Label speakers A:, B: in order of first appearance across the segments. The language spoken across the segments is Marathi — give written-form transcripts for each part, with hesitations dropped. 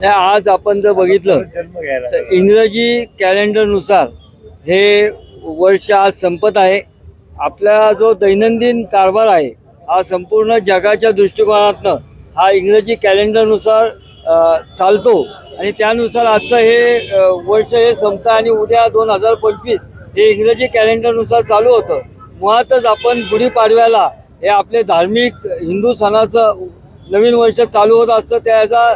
A: आज आपण जर बघितलं तर इंग्रजी कॅलेंडरनुसार हे वर्ष आज संपत आहे. आपला जो दैनंदिन कारभार आहे हा संपूर्ण जगाच्या दृष्टिकोनातनं हा इंग्रजी कॅलेंडरनुसार चालतो आणि त्यानुसार आजचं हे वर्ष हे संपतं आणि उद्या 2025 हे इंग्रजी कॅलेंडरनुसार चालू होतं. मुळातच आपण गुढीपाडव्याला हे आपले धार्मिक हिंदू सणाचं नवीन वर्ष चालू होत असतं. त्याचा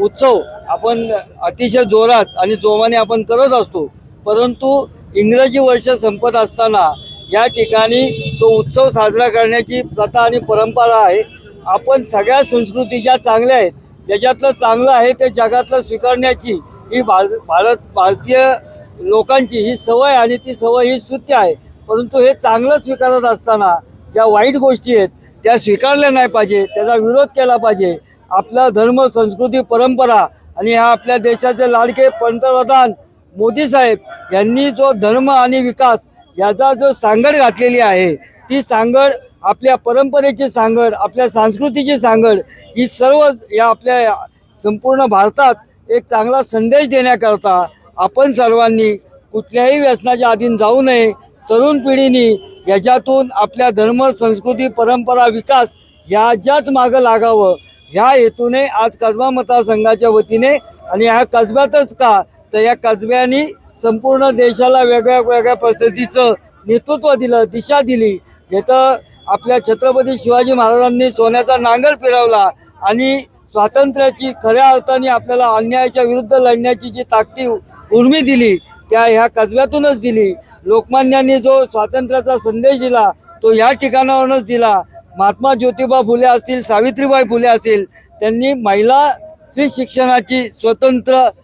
A: उत्सव आपण अतिशय जोरात आणि जोमाने आपण करत असतो. परंतु इंग्रजी वर्ष संपत असताना या ठिकाणी तो उत्सव साजरा करण्याची प्रथा आणि परंपरा आहे. आपण सगळ्या संस्कृती ज्या चांगल्या आहेत ज्याच्यातलं चांगलं आहे ते जगातलं स्वीकारण्याची ही भारतीय लोकांची ही सवय आणि ती सवय ही स्तुत्य आहे. परंतु हे चांगलं स्वीकारत असताना ज्या वाईट गोष्टी आहेत त्या स्वीकारल्या नाही पाहिजे, त्याचा विरोध केला पाहिजे. आपला धर्म, संस्कृती, परंपरा आणि ह्या आपल्या देशाचे लाडके पंतप्रधान मोदी साहेब यांनी जो धर्म आणि विकास याचा जो सांगड घातलेली आहे ती सांगड आपल्या परंपरेची सांगड, आपल्या संस्कृतीची सांगड ही सर्व या आपल्या संपूर्ण भारतात एक चांगला संदेश देण्याकरता आपण सर्वांनी कुठल्याही व्यसनाच्या अधीन जाऊ नये. तरुण पिढीने याच्यातून आपल्या धर्म, संस्कृती, परंपरा, विकास ह्याच्याच मागं लागावं ह्या हेतूने आज कसबा मतदारसंघाच्या वतीने आणि ह्या कसब्यातच का तर या कसब्यानी संपूर्ण देशाला वेगळ्या वेगळ्या पद्धतीचं नेतृत्व दिलं, दिशा दिली. इथं आपल्या छत्रपती शिवाजी महाराजांनी सोन्याचा नांगर फिरवला आणि स्वातंत्र्याची खऱ्या अर्थाने आपल्याला अन्यायाच्या विरुद्ध लढण्याची जी ताकद उर्मी दिली त्या ह्या कसब्यातूनच दिली. लोकमान्यांनी जो स्वातंत्र्याचा संदेश दिला तो या ठिकाणावरूनच दिला. महात्मा ज्योतिबा फुले असतील, सावित्रीबाई फुले असतील, त्यांनी महिला स्त्री शिक्षणाची स्वातंत्र्याची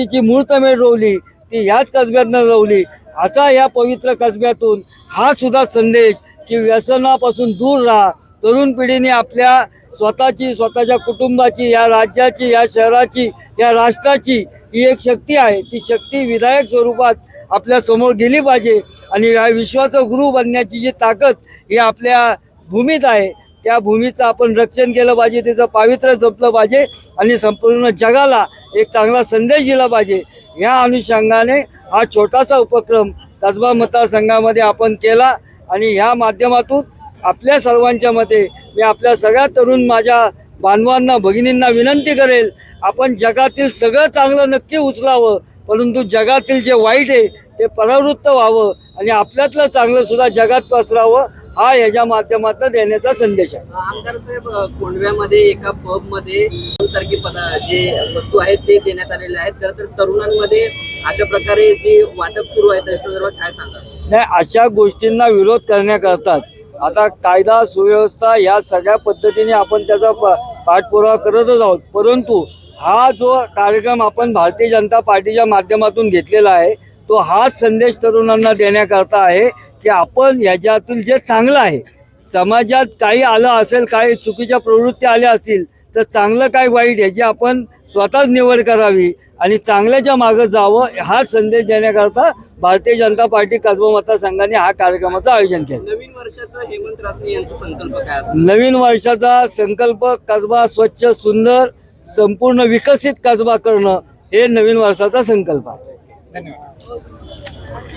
A: जी मुहूर्तमेढ रोवली ती ह्याच कसब्यातनं रोवली. असा या पवित्र कसब्यातून हा सुद्धा संदेश की व्यसनापासून दूर राहा. तरुण पिढीने आपल्या स्वतःची, स्वतःच्या कुटुंबाची, या राज्याची, या शहराची, या राष्ट्राची ही एक शक्ती आहे. ती शक्ती विधायक स्वरूपात आपल्या समोर गेली पाहिजे आणि या विश्वाचं गुरु बनण्याची जी ताकद ही आपल्या भूमीत आहे त्या भूमीचं आपण रक्षण केलं पाहिजे, त्याचं पावित्र्य जपलं पाहिजे आणि संपूर्ण जगाला एक चांगला संदेश दिला पाहिजे. या अनुषंगाने हा छोटासा उपक्रम कसबा मतदारसंघामध्ये आपण केला आणि ह्या माध्यमातून आपल्या सर्वांच्या मते मी आपल्या सगळ्या तरुण माझ्या बांधवांना, भगिनींना विनंती करेल, आपण जगातील सगळं चांगलं नक्की उचलावं परंतु जगातील जे वाईट आहे ते परावृत्त व्हावं आणि आपल्यातलं चांगलं सुद्धा जगात पसरावं हा याच्या माध्यमातून देण्याचा संदेश आहे.
B: आमदार साहेब, कोंढव्यामध्ये एका पबमध्ये सारखी जे वस्तू आहेत ते देण्यात आलेले आहेत. तर तरुणांमध्ये अशा प्रकारे जे वाटप सुरू आहे त्या संदर्भात काय सांगा?
A: नाही, अशा गोष्टींना विरोध करण्याकरताच आता कायदा सुव्यवस्था या सगळ्या पद्धतीने आपण त्याचा पाठपुरावा करतच आहोत. परंतु हा जो कार्यक्रम आपण भारतीय जनता पार्टीच्या माध्यमातून घेतलेला आहे तो हाच संदेश तरुणांना देण्याकरता आहे की आपण याच्यातून जे चांगलं आहे समाजात काही आलं असेल, काही चुकीच्या प्रवृत्ती आल्या असतील तर चांगलं काय वाईट याची आपण स्वतःच निवड करावी आणि चांगल्याच्या मागं जावं हा संदेश देण्याकरता भारतीय जनता पार्टी कसबा मतदारसंघाने हा कार्यक्रमाचं आयोजन केलं.
B: नवीन वर्षाचा हेमंत रासने यांचा संकल्प काय असतो?
A: नवीन वर्षाचा संकल्प कसबा स्वच्छ, सुंदर, संपूर्ण विकसित कसबा करणं हे नवीन वर्षाचा संकल्प आहे.
B: धन्यवाद.